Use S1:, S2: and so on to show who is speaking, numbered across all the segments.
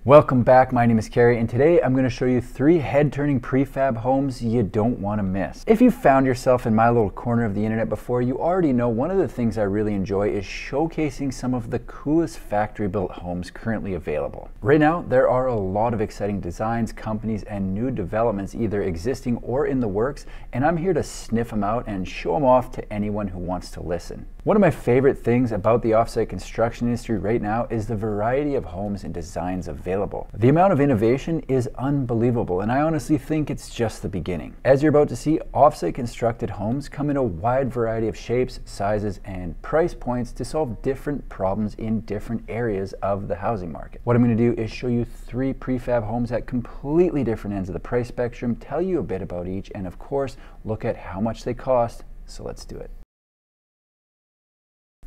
S1: Welcome back, my name is Carrie, and today I'm going to show you 3 head-turning prefab homes you don't want to miss. If you found yourself in my little corner of the internet before, you already know one of the things I really enjoy is showcasing some of the coolest factory-built homes currently available. Right now, there are a lot of exciting designs, companies, and new developments either existing or in the works, and I'm here to sniff them out and show them off to anyone who wants to listen. One of my favorite things about the offsite construction industry right now is the variety of homes and designs available. The amount of innovation is unbelievable, and I honestly think it's just the beginning. As you're about to see, offsite constructed homes come in a wide variety of shapes, sizes, and price points to solve different problems in different areas of the housing market. What I'm going to do is show you 3 prefab homes at completely different ends of the price spectrum, tell you a bit about each, and of course, look at how much they cost. So let's do it.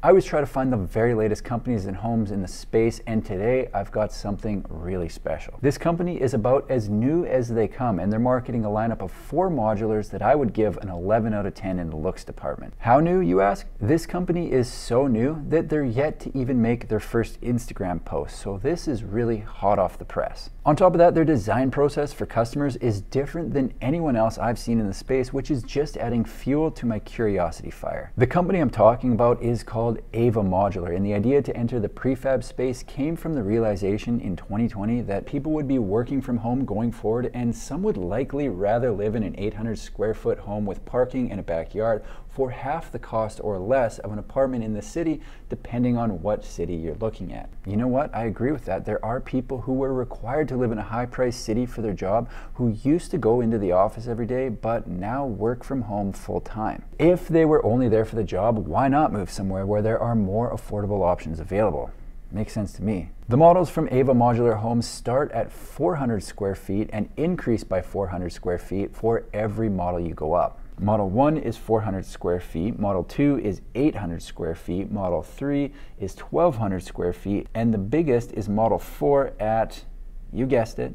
S1: I always try to find the very latest companies and homes in the space, and today I've got something really special. This company is about as new as they come, and they're marketing a lineup of 4 modulars that I would give an 11 out of 10 in the looks department. How new, you ask? This company is so new that they're yet to even make their first Instagram post, so this is really hot off the press. On top of that, their design process for customers is different than anyone else I've seen in the space, which is just adding fuel to my curiosity fire. The company I'm talking about is called Ava Modular, and the idea to enter the prefab space came from the realization in 2020 that people would be working from home going forward, and some would likely rather live in an 800 square foot home with parking and a backyard for half the cost or less of an apartment in the city, depending on what city you're looking at. You know what? I agree with that. There are people who were required to live in a high-priced city for their job who used to go into the office every day but now work from home full-time. If they were only there for the job, why not move somewhere where there are more affordable options available? Makes sense to me. The models from Ava Modular Homes start at 400 square feet and increase by 400 square feet for every model you go up. Model 1 is 400 square feet, Model 2 is 800 square feet, Model 3 is 1200 square feet, and the biggest is Model 4 at, you guessed it,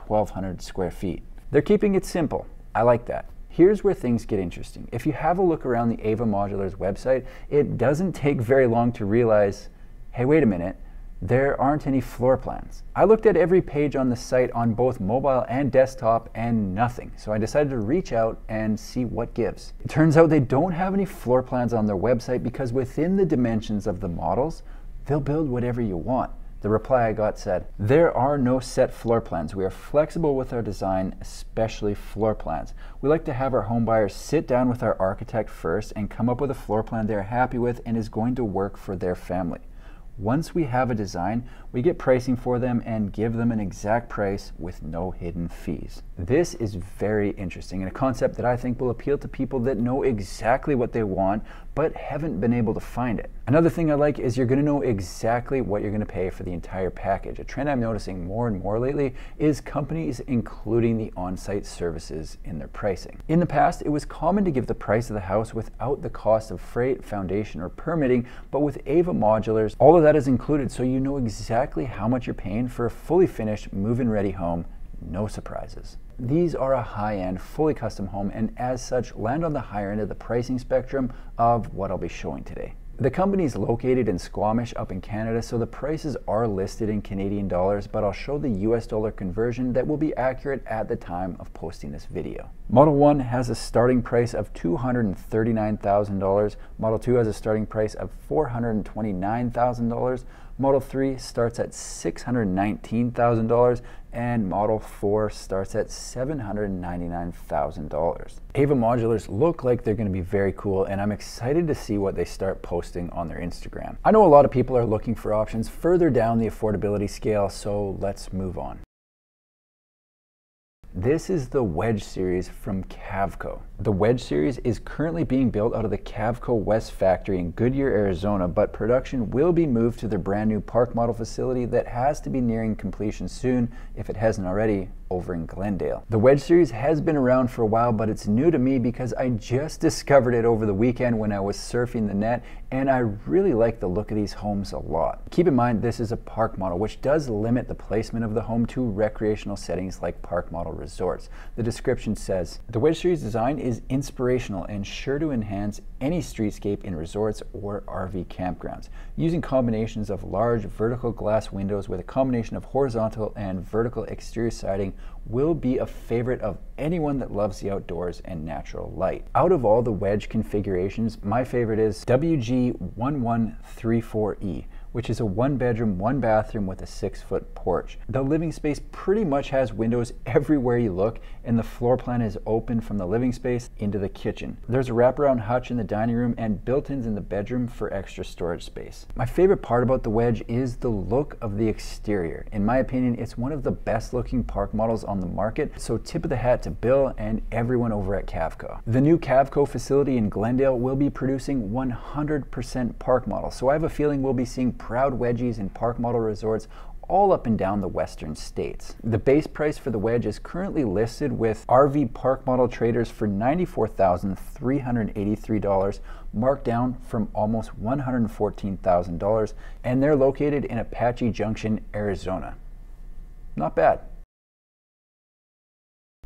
S1: 1200 square feet. They're keeping it simple. I like that. Here's where things get interesting. If you have a look around the Ava Modular's website, it doesn't take very long to realize, hey, wait a minute, there aren't any floor plans. I looked at every page on the site on both mobile and desktop and nothing. So I decided to reach out and see what gives. It turns out they don't have any floor plans on their website because within the dimensions of the models, they'll build whatever you want. The reply I got said, "There are no set floor plans. We are flexible with our design, especially floor plans. We like to have our home buyers sit down with our architect first and come up with a floor plan they're happy with and is going to work for their family. Once we have a design, we get pricing for them and give them an exact price with no hidden fees." This is very interesting and a concept that I think will appeal to people that know exactly what they want but haven't been able to find it. Another thing I like is you're going to know exactly what you're going to pay for the entire package. A trend I'm noticing more and more lately is companies including the on-site services in their pricing. In the past, it was common to give the price of the house without the cost of freight, foundation, or permitting, but with Ava Modulars, all of that is included, so you know exactly how much you're paying for a fully finished, move-in ready home. No surprises. These are a high-end, fully custom home, and as such land on the higher end of the pricing spectrum of what I'll be showing today. The company is located in Squamish up in Canada, so the prices are listed in Canadian dollars, but I'll show the US dollar conversion that will be accurate at the time of posting this video. Model 1 has a starting price of $239,000, Model 2 has a starting price of $429,000, Model 3 starts at $619,000, and Model 4 starts at $799,000. Ava Modulars look like they're going to be very cool, and I'm excited to see what they start posting on their Instagram. I know a lot of people are looking for options further down the affordability scale, so let's move on. This is the Wedge series from Cavco. The Wedge series is currently being built out of the Cavco West factory in Goodyear, Arizona, but production will be moved to their brand new park model facility that has to be nearing completion soon, if it hasn't already, over in Glendale. The Wedge series has been around for a while, but it's new to me because I just discovered it over the weekend when I was surfing the net, and I really like the look of these homes a lot. Keep in mind, this is a park model, which does limit the placement of the home to recreational settings like park model resorts. The description says, the Wedge series design is is inspirational and sure to enhance any streetscape in resorts or RV campgrounds. Using combinations of large vertical glass windows with a combination of horizontal and vertical exterior siding will be a favorite of anyone that loves the outdoors and natural light. Out of all the Wedge configurations, my favorite is WG1134E, which is a 1-bedroom, 1-bathroom with a 6-foot porch. The living space pretty much has windows everywhere you look, and the floor plan is open from the living space into the kitchen. There's a wraparound hutch in the dining room and built-ins in the bedroom for extra storage space. My favorite part about the Wedge is the look of the exterior. In my opinion, it's one of the best looking park models on the market, so tip of the hat to Bill and everyone over at Cavco. The new Cavco facility in Glendale will be producing 100% park models, so I have a feeling we'll be seeing proud Wedgies in park model resorts all up and down the western states. The base price for the Wedge is currently listed with RV Park Model Traders for $94,383, marked down from almost $114,000, and they're located in Apache Junction, Arizona. Not bad.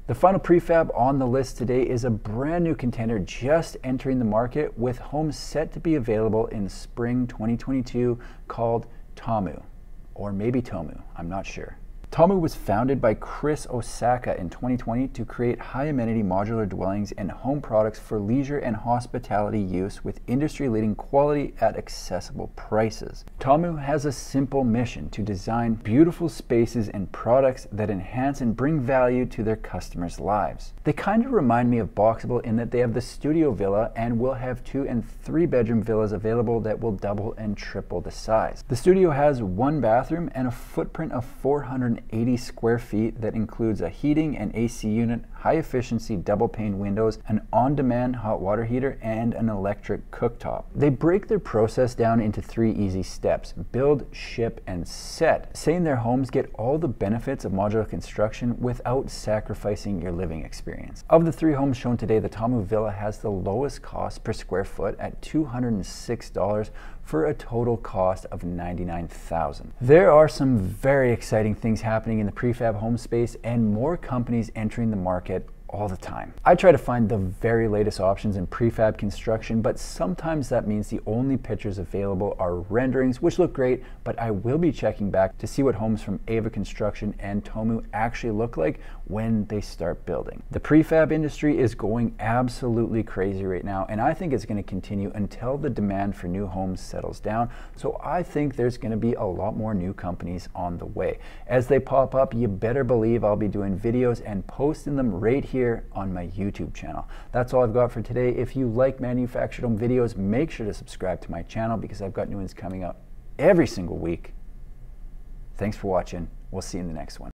S1: The final prefab on the list today is a brand new contender just entering the market with homes set to be available in spring 2022 called Tamu, or maybe Tamu, I'm not sure. Tamu was founded by Chris Osaka in 2020 to create high amenity modular dwellings and home products for leisure and hospitality use with industry-leading quality at accessible prices. Tamu has a simple mission to design beautiful spaces and products that enhance and bring value to their customers' lives. They kind of remind me of Boxable in that they have the studio villa and will have 2- and 3-bedroom villas available that will double and triple the size. The studio has 1 bathroom and a footprint of 480 square feet that includes a heating and AC unit, high efficiency double pane windows, an on-demand hot water heater, and an electric cooktop. They break their process down into 3 easy steps: build, ship, and set, saying their homes get all the benefits of modular construction without sacrificing your living experience. Of the 3 homes shown today, the Tamu Villa has the lowest cost per square foot at $206 for a total cost of $99,000. There are some very exciting things happening in the prefab home space and more companies entering the market all the time. I try to find the very latest options in prefab construction, but sometimes that means the only pictures available are renderings, which look great, but I will be checking back to see what homes from Ava Construction and Tamu actually look like when they start building. The prefab industry is going absolutely crazy right now, and I think it's going to continue until the demand for new homes settles down, so I think there's going to be a lot more new companies on the way. As they pop up, you better believe I'll be doing videos and posting them right here on my YouTube channel. That's all I've got for today. If you like manufactured home videos, make sure to subscribe to my channel because I've got new ones coming out every single week. Thanks for watching. We'll see you in the next one.